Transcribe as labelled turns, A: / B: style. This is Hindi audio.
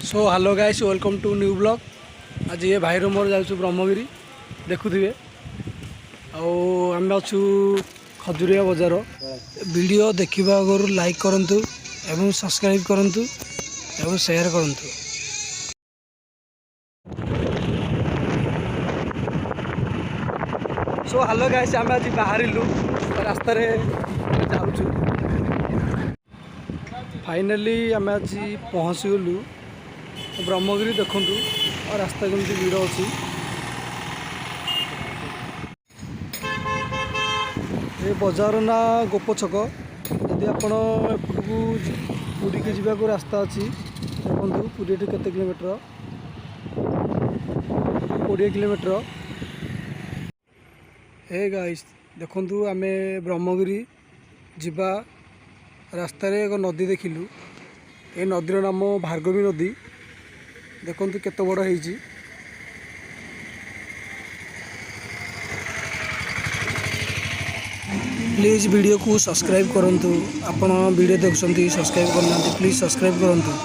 A: So hello guys welcome to new blog. आज ये भाईर मोर जाऊँ ब्रह्मगिरी देखुए आम अच्छू खजुरिया बजार। वीडियो देखा आगु लाइक करूँ एवं सब्सक्राइब करूँ एवं शेयर करूँ। सो हेलो गाइस आम आज बाहर रास्त जाऊँ। फाइनाली आम आज पहुँची गलु ब्रह्मगिरी देखु और रास्ता केमती भिड़ अच्छी। ये बजार ना गोप छक। यदि आपण एपटू पुरी के जावाक रास्ता अच्छी देखु पुरी केते किलोमीटर 20 किलोमीटर। हे गाइस देखु आम ब्रह्मगिरी जीवा रास्त एक नदी देखिलु। ये नदीर नाम भार्गवी नदी। देखु केते बड़ है। प्लीज़ वीडियो को सब्सक्राइब करूँ। आपण वीडियो देखुं सब्सक्राइब करना प्लीज़ सब्सक्राइब करूँ।